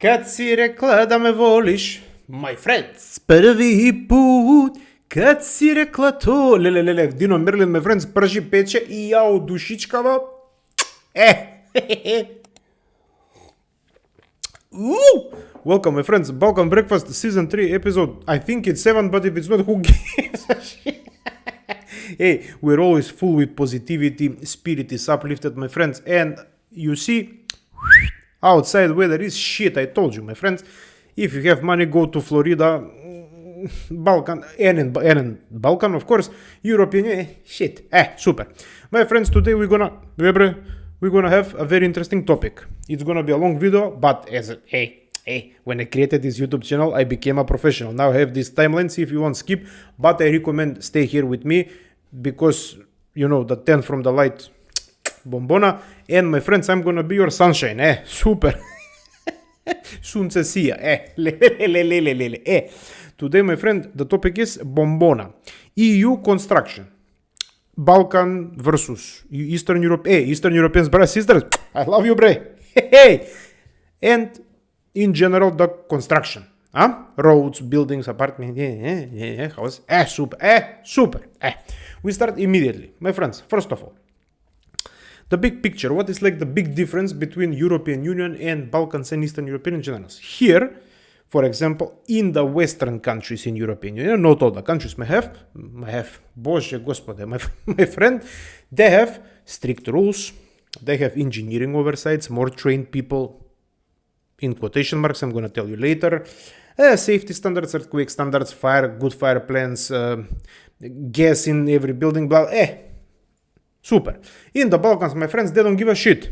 Kad si rekla da me voliš, my friends, prvi put, kad si rekla to, lelelele, Dino Merlin, my friends, prži peče i jao dušičkava, Welcome, my friends, Balkan Breakfast, Season 3, Episode, I think it's 7, but if it's not, who gives a shit? Hey, we're always full with positivity, spirit is uplifted, my friends, and you see, outside weather is shit, I told you, my friends. If you have money, go to Florida, Balkan, and in Balkan, of course, European, shit, super. My friends, today we're gonna have a very interesting topic. It's gonna be a long video, but when I created this YouTube channel, I became a professional. Now I have this timeline, see if you want to skip, but I recommend stay here with me, because, you know, the 10 from the light, bombona, and my friends, I'm gonna be your sunshine, super. Sunce sia, Today, my friend, the topic is bombona. EU construction. Balkan versus Eastern Europe. Eastern Europeans, brothers, sisters, I love you, bre. And in general, the construction. Roads, buildings, apartments, house. Super. We start immediately. My friends, first of all, the big picture, what is like the big difference between European Union and Balkans and Eastern European generals? Here, for example, in the Western countries in European Union, not all the countries may have, Bože Gospode, my friend, they have strict rules, they have engineering oversights, more trained people, in quotation marks, I'm going to tell you later, safety standards, earthquake standards, good fire plans, gas in every building, blah, super. In the Balkans, my friends, they don't give a shit.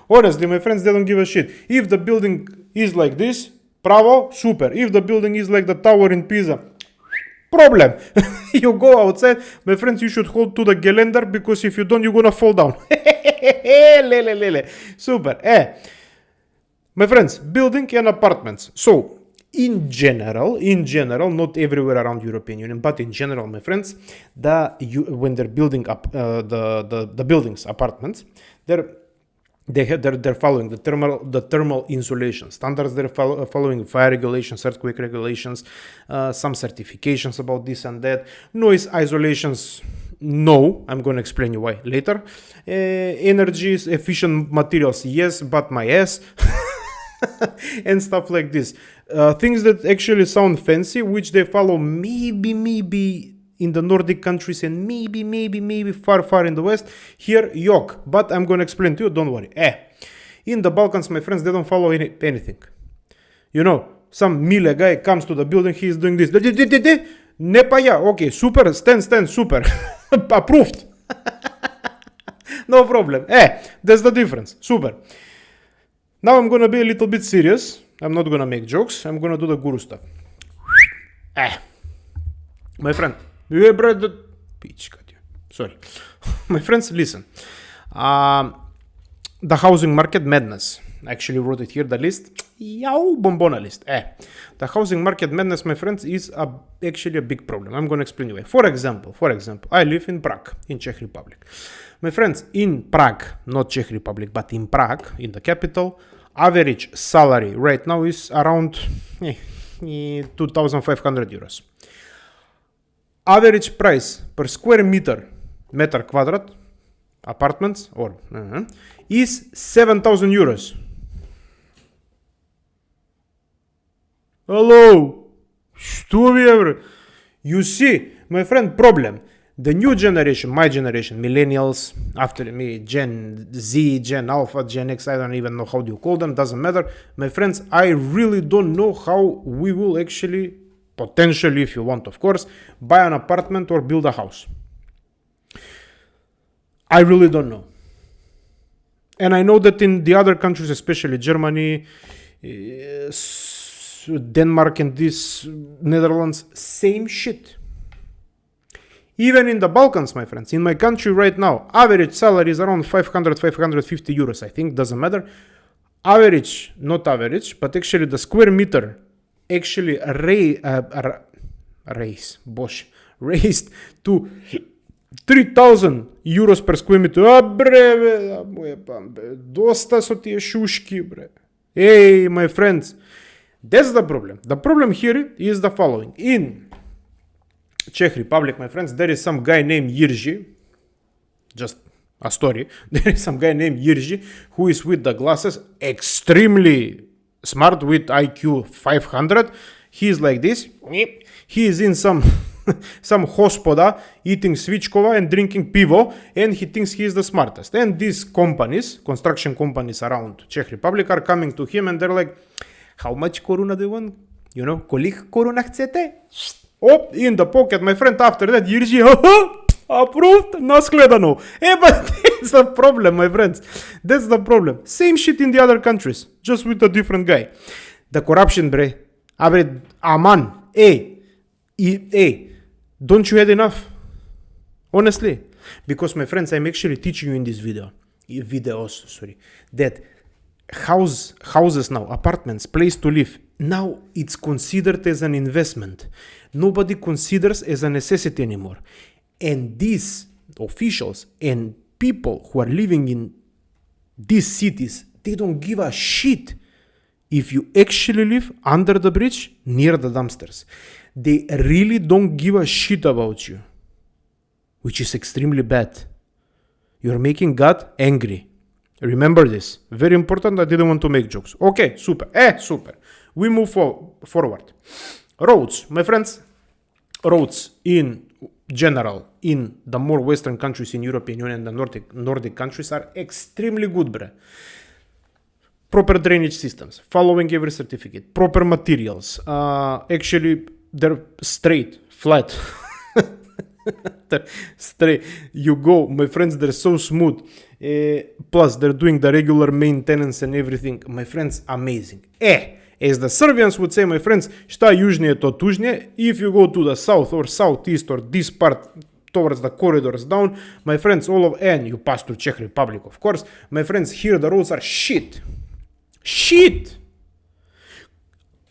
Honestly, my friends, they don't give a shit. If the building is like this, bravo, super. If the building is like the tower in Pisa, problem. You go outside, my friends, you should hold to the geländer, because if you don't, you're gonna fall down. Super. My friends, building and apartments. So, in general, not everywhere around European Union, but in general, my friends, when they're building up the buildings, apartments, they're following the thermal insulation standards. They're following fire regulations, earthquake regulations, some certifications about this and that. Noise isolations. No, I'm going to explain you why later. Energy efficient materials, yes, but my ass. And stuff like this. Things that actually sound fancy, which they follow maybe in the Nordic countries and maybe far in the West. Here, yok. But I'm going to explain to you, don't worry. In the Balkans, my friends, they don't follow anything. You know, some Mile guy comes to the building, he is doing this. Nepaya, okay, super, stand, super. Approved. No problem. That's the difference. Super. Now I'm gonna be a little bit serious. I'm not gonna make jokes. I'm gonna do the guru stuff. My friend, sorry. My friends, listen. The housing market madness. I actually wrote it here, the list. Bombona list. The housing market madness, my friends, is actually a big problem. I'm gonna explain you why. For example, I live in Prague, in Czech Republic. My friends, in Prague, not Czech Republic, but in Prague, in the capital, average salary right now is around 2,500 euros. Average price per square meter quadrat, apartments, is 7,000 euros. Hello? Что ви? You see, my friend, problem. The new generation, my generation, millennials, after me, Gen Z, Gen Alpha, Gen X, I don't even know how do you call them, doesn't matter. My friends, I really don't know how we will actually, potentially, if you want, of course, buy an apartment or build a house. I really don't know. And I know that in the other countries, especially Germany, Denmark and this Netherlands, same shit. Even in the Balkans, my friends, in my country right now, average salary is around 550 euros, I think, doesn't matter. Average, not average, but actually the square meter actually raised to 3,000 euros per square meter. Dosta su tie šuški, bre. Hey, my friends, that's the problem. The problem here is the following. In Czech Republic, my friends, there is some guy named Jirzi, just a story. There is some guy named Jirzi who is with the glasses, extremely smart with IQ 500. He is like this. He is in some hospoda eating svichkova and drinking pivo, and he thinks he is the smartest. And these companies, construction companies around Czech Republic, are coming to him and they're like, how much koruna do you want? You know, kolik koruna chcete? Oh, in the pocket, my friend. After that, Jirzi, approved, naskledano. But that's the problem, my friends. That's the problem. Same shit in the other countries, just with a different guy. The corruption, bre. Aman. Don't you have enough? Honestly. Because, my friends, I'm actually teaching you in this videos, that houses now, apartments, place to live, now it's considered as an investment. Nobody considers as a necessity anymore. And these officials and people who are living in these cities, they don't give a shit if you actually live under the bridge near the dumpsters. They really don't give a shit about you, which is extremely bad. You're making God angry. Remember this. Very important. I didn't want to make jokes. Okay, super. Super. We move forward. Roads, my friends. Roads in general in the more western countries in European Union and the Nordic countries are extremely good, bre. Proper drainage systems, following every certificate, proper materials. Actually, they're straight, flat. Straight. You go, my friends, they're so smooth. Plus, they're doing the regular maintenance and everything. My friends, amazing. As the Serbians would say, my friends, šta južnije to tužnije. If you go to the south or southeast or this part towards the corridors down, my friends, and you pass through Czech Republic, of course, my friends, here the roads are shit. Shit!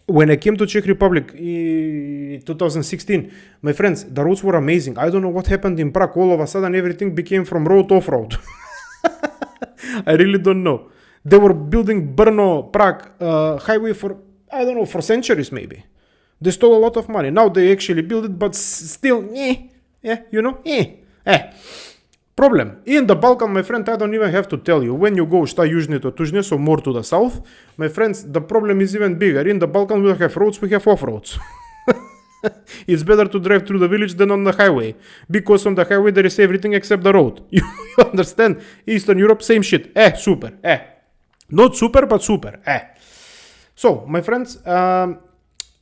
When I came to Czech Republic in 2016, my friends, the roads were amazing. I don't know what happened in Prague. All of a sudden, everything became from road to off-road. I really don't know. They were building Brno-Prague highway for, I don't know, for centuries maybe. They stole a lot of money. Now they actually build it, but still, Problem. In the Balkan, my friend, I don't even have to tell you. When you go šta južnije to tužnije, so more to the south, my friends, the problem is even bigger. In the Balkan, we don't have roads, we have off-roads. It's better to drive through the village than on the highway. Because on the highway, there is everything except the road. You understand? Eastern Europe, same shit. Super. Not super, but super. So, my friends,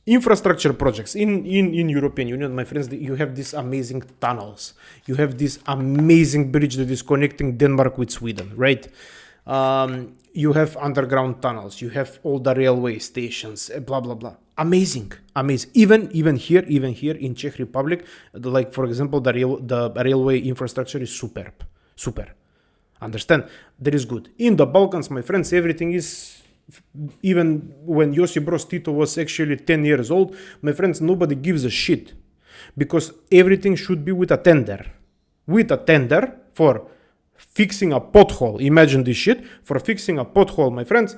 infrastructure projects in European Union, my friends, you have these amazing tunnels. You have this amazing bridge that is connecting Denmark with Sweden, right? You have underground tunnels. You have all the railway stations, blah, blah, blah. Amazing. Even here in Czech Republic, like, for example, the railway infrastructure is super. Understand? That is good. In the Balkans, my friends, everything is, even when Josip Broz Tito was actually 10 years old, my friends, nobody gives a shit. Because everything should be with a tender. With a tender for fixing a pothole. Imagine this shit. For fixing a pothole, my friends,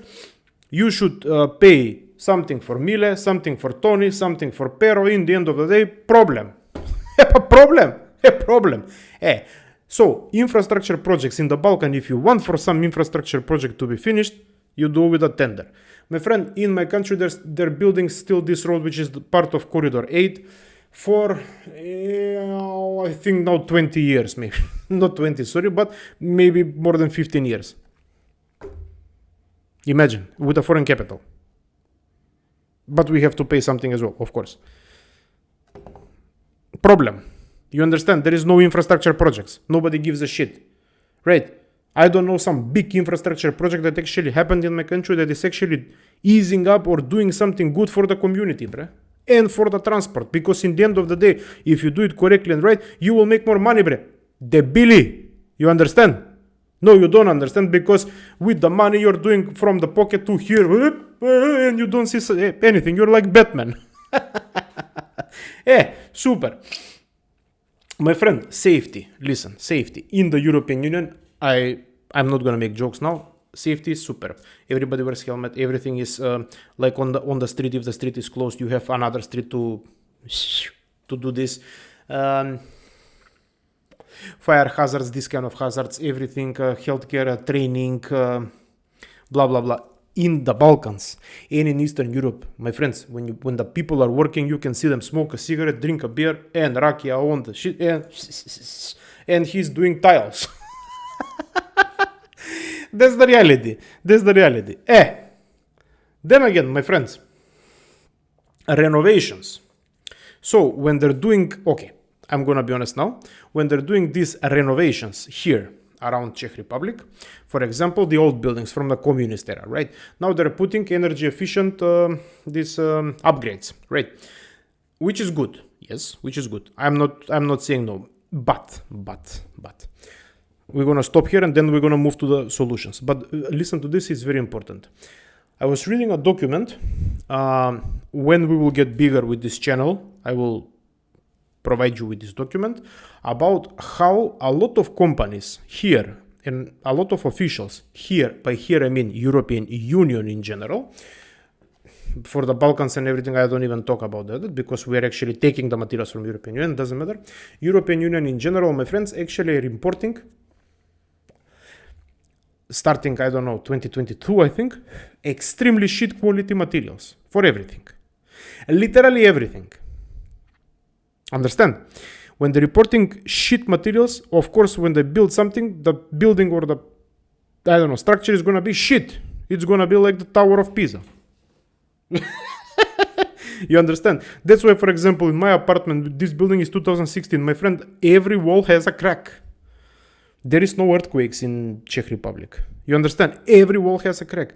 you should pay something for Mile, something for Tony, something for Pero. In the end of the day, problem. A problem. So, infrastructure projects in the Balkan, if you want for some infrastructure project to be finished, you do with a tender. My friend, in my country, they're building still this road, which is part of Corridor 8, for, I think now 20 years, maybe. Not 20, sorry, but maybe more than 15 years. Imagine, with a foreign capital. But we have to pay something as well, of course. Problem. You understand? There is no infrastructure projects. Nobody gives a shit. Right? I don't know some big infrastructure project that actually happened in my country that is actually easing up or doing something good for the community, bruh. And for the transport. Because in the end of the day, if you do it correctly and right, you will make more money, bruh. Debili. You understand? No, you don't understand, because with the money you're doing from the pocket to here, and you don't see anything. You're like Batman. Super. My friend, safety. Listen, safety. In the European Union, I'm not going to make jokes now. Safety is superb. Everybody wears helmet. Everything is like on the street. If the street is closed, you have another street to do this. Fire hazards, this kind of hazards, everything, healthcare, training, blah blah blah. In the Balkans and in Eastern Europe, my friends, when the people are working, you can see them smoke a cigarette, drink a beer, and rakija on the shit, and he's doing tiles. That's the reality. That's the reality. Then again, my friends, renovations. So when they're doing, okay, I'm gonna be honest now, when they're doing these renovations here around Czech Republic, for example, the old buildings from the communist era, right? Now they're putting energy efficient these upgrades, right? Which is good, yes, which is good. I'm not saying no, but we're gonna stop here and then we're gonna move to the solutions. But listen to this; it's very important. I was reading a document. When we will get bigger with this channel, I will provide you with this document about how a lot of companies here and a lot of officials here, by here I mean European Union in general, for the Balkans and everything, I don't even talk about that because we are actually taking the materials from European Union, doesn't matter. European Union in general, my friends, actually are importing, starting, I don't know, 2022, I think, extremely shit quality materials for everything. Literally everything. Understand? When they're reporting shit materials, of course, when they build something, the building or the, I don't know, structure is gonna be shit. It's gonna be like the Tower of Pisa. You understand? That's why, for example, in my apartment, this building is 2016. My friend, every wall has a crack. There is no earthquakes in Czech Republic. You understand? Every wall has a crack.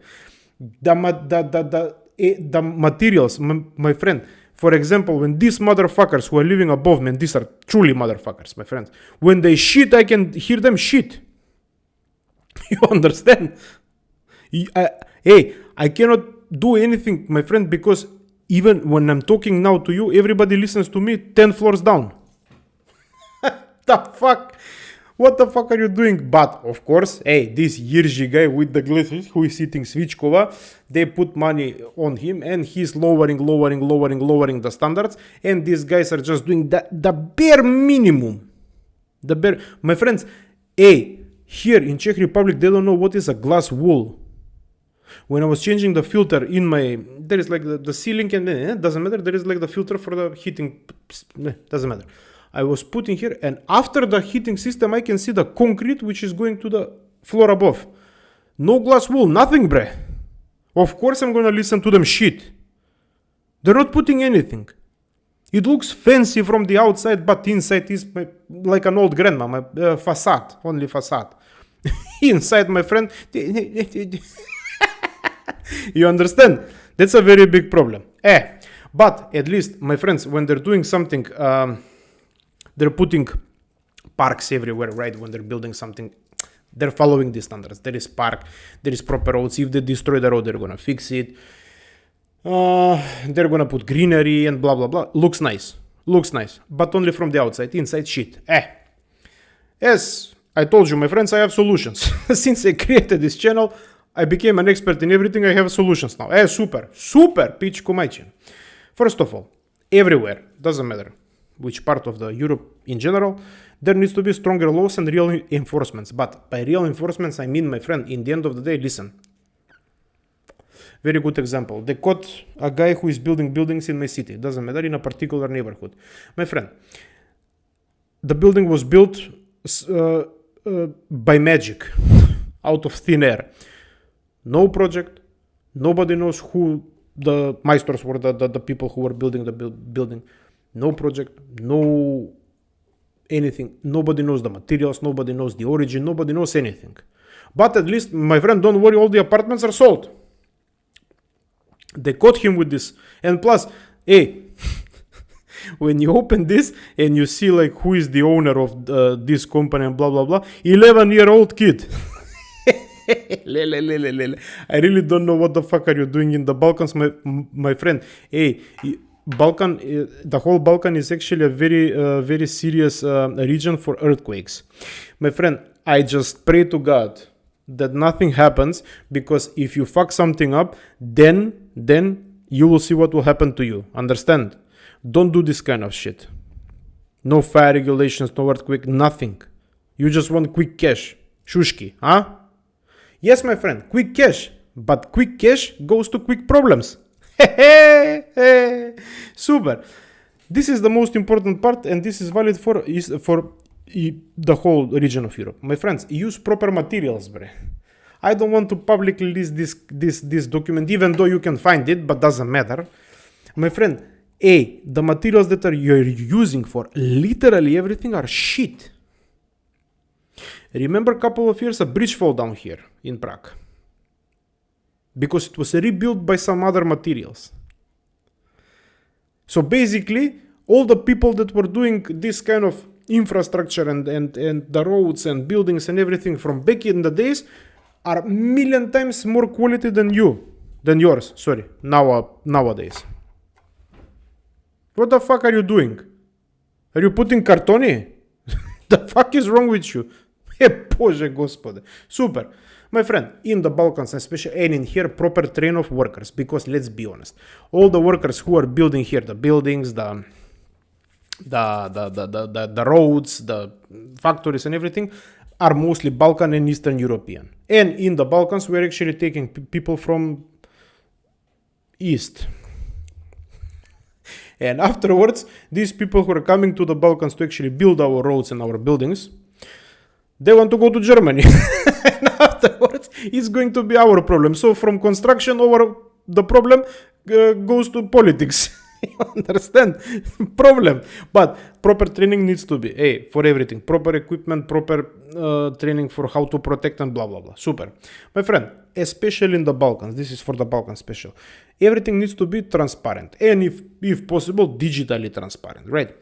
The materials, my friend. For example, when these motherfuckers who are living above me, and these are truly motherfuckers, my friends, when they shit, I can hear them shit. You understand? I cannot do anything, my friend, because even when I'm talking now to you, everybody listens to me 10 floors down. The fuck? What the fuck are you doing? But, of course, this Jirzi guy with the glasses who is eating Svichkova, they put money on him and he's lowering the standards. And these guys are just doing the bare minimum. My friends, here in Czech Republic, they don't know what is a glass wool. When I was changing the filter in my, there is like the ceiling and doesn't matter. There is like the filter for the heating, doesn't matter. I was putting here, and after the heating system, I can see the concrete which is going to the floor above. No glass wool, nothing, bre. Of course I'm gonna listen to them shit. They're not putting anything. It looks fancy from the outside, but inside is like an old grandma, my facade, only facade. Inside, my friend, you understand? That's a very big problem. But at least, my friends, when they're doing something, they're putting parks everywhere, right? When they're building something, they're following the standards. There is park, there is proper roads. If they destroy the road, they're gonna fix it. They're gonna put greenery and blah blah blah. Looks nice, but only from the outside. Inside, shit. Yes, I told you, my friends, I have solutions. Since I created this channel, I became an expert in everything. I have solutions now. Super, pičku majčin. First of all, everywhere, doesn't matter which part of the Europe in general, there needs to be stronger laws and real enforcements. But by real enforcements, I mean, my friend, in the end of the day, listen. Very good example. They caught a guy who is building buildings in my city. Doesn't matter, in a particular neighborhood. My friend, the building was built by magic, out of thin air. No project. Nobody knows who the maestros were, the people who were building the building. No project, no anything. Nobody knows the materials. Nobody knows the origin. Nobody knows anything. But at least, my friend, don't worry, all the apartments are sold. They caught him with this. And plus, when you open this and you see like who is the owner of this company and blah, blah, blah, 11-year-old kid. I really don't know what the fuck are you doing in the Balkans, my friend. Balkan, the whole Balkan is actually a very serious region for earthquakes. My friend, I just pray to God that nothing happens, because if you fuck something up, then you will see what will happen to you. Understand? Don't do this kind of shit. No fire regulations, no earthquake, nothing. You just want quick cash. Shushki, huh? Yes, my friend, quick cash. But quick cash goes to quick problems. Super. This is the most important part, and this is valid for the whole region of Europe. My friends, use proper materials, bre. I don't want to publicly list this document, even though you can find it, but doesn't matter. My friend, the materials that you're using for literally everything are shit. Remember a couple of years a bridge fell down here in Prague, because it was rebuilt by some other materials. So basically, all the people that were doing this kind of infrastructure and the roads and buildings and everything from back in the days are million times more quality than yours, nowadays. What the fuck are you doing? Are you putting cartoni? The fuck is wrong with you? Bože gospode. Super. My friend, in the Balkans especially, and in here, proper train of workers, because let's be honest, all the workers who are building here, the buildings, the roads, the factories and everything, are mostly Balkan and Eastern European. And in the Balkans, we're actually taking people from East. And afterwards, these people who are coming to the Balkans to actually build our roads and our buildings, they want to go to Germany. And afterwards, it's going to be our problem. So from construction over the problem goes to politics. You understand? Problem. But proper training needs to be, for everything. Proper equipment, proper training for how to protect and blah, blah, blah. Super. My friend, especially in the Balkans, this is for the Balkans special, everything needs to be transparent. And if possible, digitally transparent, right?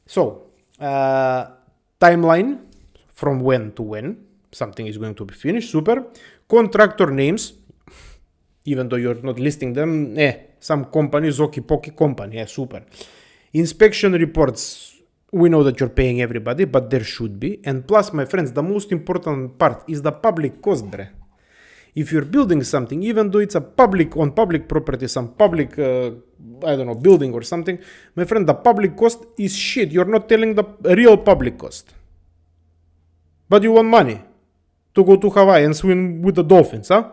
So, timeline from when to when something is going to be finished. Super. Contractor names, even though you're not listing them, some company, Zoki Poki company, super. Inspection reports, we know that you're paying everybody, but there should be. And plus, my friends, the most important part is the public cost, bre. If you're building something, even though it's on public property, some public, building or something, my friend, the public cost is shit. You're not telling the real public cost. But you want money to go to Hawaii and swim with the dolphins, huh?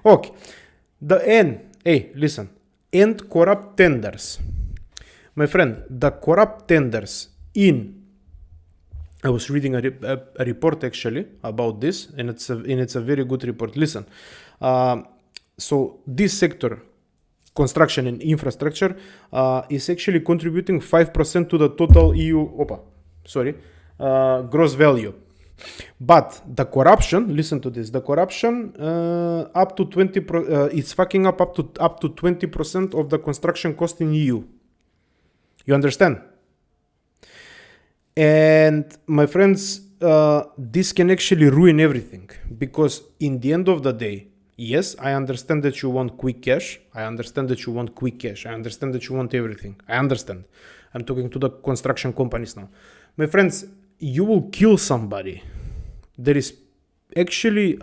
Okay. Listen. And corrupt tenders. My friend, the corrupt tenders I was reading a report actually about this, and it's a very good report. Listen. So this sector, construction and infrastructure, is actually contributing 5% to the total EU gross value. But the corruption, listen to this, the corruption up to 20%, it's fucking up to 20% of the construction cost in EU. You understand? And my friends, this can actually ruin everything, because in the end of the day, yes, I understand that you want quick cash. I understand that you want everything. I understand. I'm talking to the construction companies now. My friends, you will kill somebody. There is actually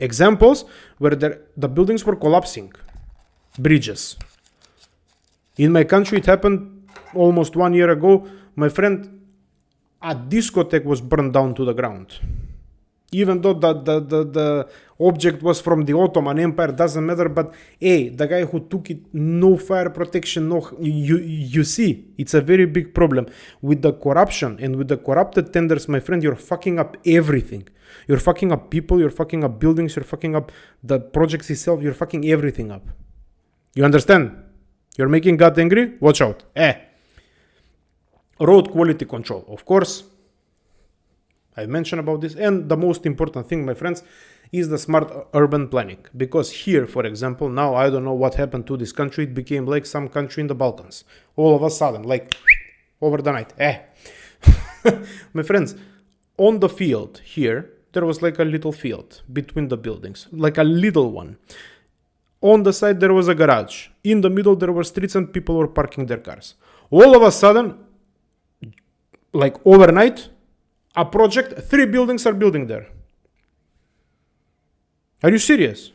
examples where the buildings were collapsing, bridges. In my country, it happened almost 1 year ago. My friend, a discotheque was burned down to the ground. Even though the object was from the Ottoman Empire, doesn't matter, but the guy who took it, no fire protection, you see, it's a very big problem. With the corruption and with the corrupted tenders, my friend, you're fucking up everything. You're fucking up people, you're fucking up buildings, you're fucking up the projects itself, you're fucking everything up. You understand? You're making God angry? Watch out. Road quality control, of course. I mentioned about this, and the most important thing, my friends, is the smart urban planning. Because here, for example, now I don't know what happened to this country. It became like some country in the Balkans. All of a sudden, like over the night. My friends, on the field here, there was like a little field between the buildings, like a little one. On the side, there was a garage. In the middle, there were streets and people were parking their cars. All of a sudden, like overnight, a project, 3 buildings are building there. Are you serious?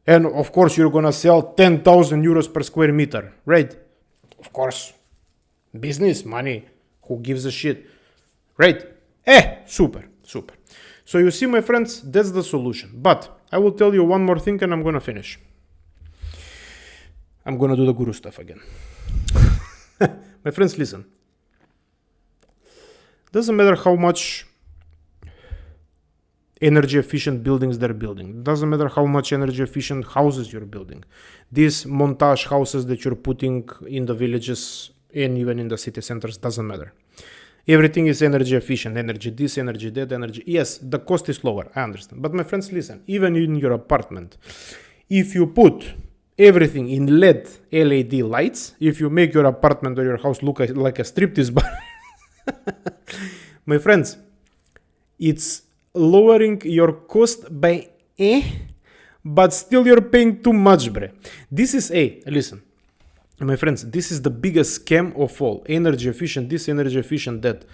And of course, you're gonna sell 10,000 euros per square meter, right? Of course. Business, money, who gives a shit, right? Super. So you see, my friends, that's the solution. But I will tell you one more thing and I'm gonna finish. I'm gonna do the guru stuff again. My friends, listen. Doesn't matter how much energy efficient buildings they're building. Doesn't matter how much energy efficient houses you're building. These montage houses that you're putting in the villages and even in the city centers, doesn't matter. Everything is energy efficient. Energy this, energy that, energy. Yes, the cost is lower, I understand. But my friends, listen, even in your apartment, if you put everything in LED lights, if you make your apartment or your house look like a striptease bar, my friends, it's lowering your cost by but still you're paying too much, bre. This is listen, my friends, this is the biggest scam of all. Energy efficient this, energy efficient that.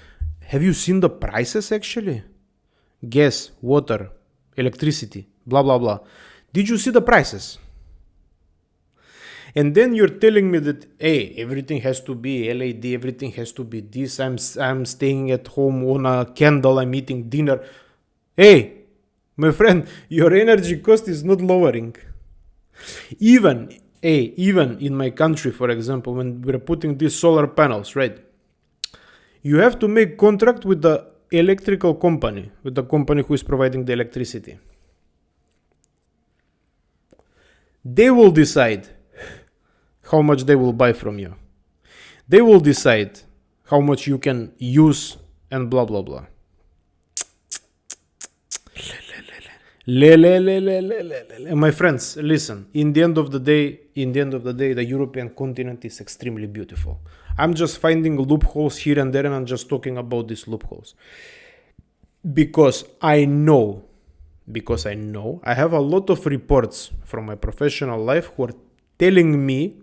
Have you seen the prices actually? Gas, water, electricity, blah blah blah. Did you see the prices? And then you're telling me that everything has to be LED, everything has to be this. I'm staying at home on a candle, I'm eating dinner. My friend, your energy cost is not lowering. Even in my country, for example, when we're putting these solar panels, right? You have to make contract with the electrical company, with the company who is providing the electricity. They will decide how much they will buy from you. They will decide how much you can use and blah blah blah. My friends, listen, in the end of the day, the European continent is extremely beautiful. I'm just finding loopholes here and there, and I'm just talking about these loopholes. Because I know, I have a lot of reports from my professional life who are telling me,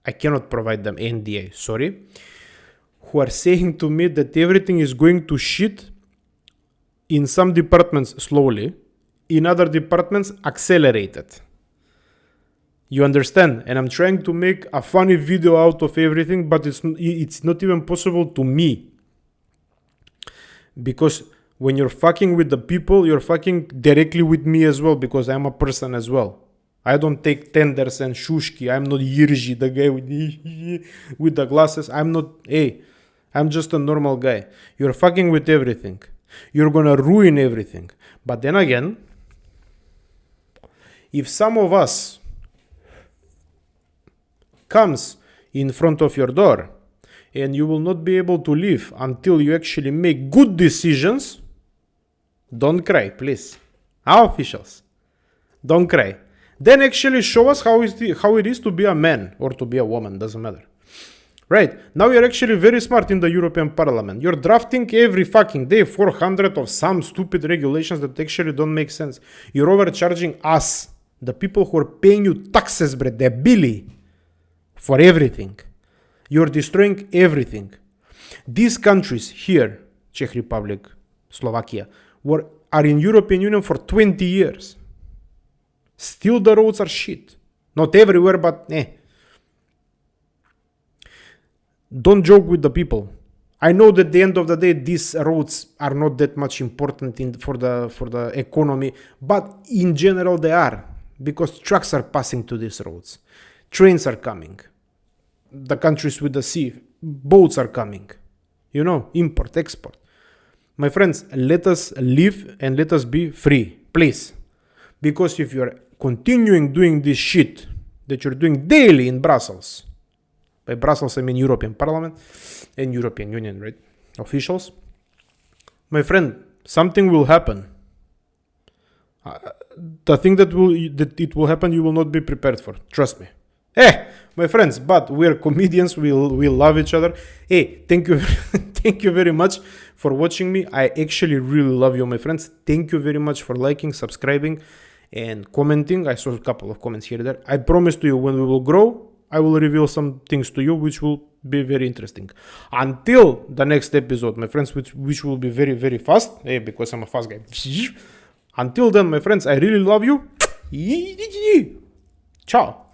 I cannot provide them NDA, sorry, who are saying to me that everything is going to shit in some departments slowly, in other departments accelerated. You understand? And I'm trying to make a funny video out of everything, but it's not even possible to me. Because when you're fucking with the people, you're fucking directly with me as well, because I'm a person as well. I don't take tenders and shushki. I'm not Jirzi, the guy with the glasses. I'm not, I'm just a normal guy. You're fucking with everything. You're gonna ruin everything. But then again, if some of us comes in front of your door and you will not be able to leave until you actually make good decisions, don't cry, please. Our officials, don't cry. Then actually show us how it is to be a man or to be a woman, doesn't matter. Right, now you're actually very smart in the European Parliament. You're drafting every fucking day 400 of some stupid regulations that actually don't make sense. You're overcharging us, the people who are paying you taxes, bre, the billy, for everything. You're destroying everything. These countries here, Czech Republic, Slovakia, are in European Union for 20 years. Still the roads are shit. Not everywhere, but Don't joke with the people. I know that at the end of the day, these roads are not that much important for the economy, but in general they are, because trucks are passing to these roads. Trains are coming. The countries with the sea, boats are coming. You know, import, export. My friends, let us live and let us be free, please. Because if you're continuing doing this shit that you're doing daily in Brussels, by Brussels I mean European Parliament and European Union, right? Officials, my friend, something will happen. The thing that it will happen, you will not be prepared for. Trust me. My friends, but we're comedians. We love each other. Thank you, thank you very much for watching me. I actually really love you, my friends. Thank you very much for liking, subscribing, and commenting. I saw a couple of comments here and there. I promise to you, when we will grow, I will reveal some things to you which will be very interesting. Until the next episode, my friends, which will be very, very fast, because I'm a fast guy. Until then, my friends, I really love you. Ciao.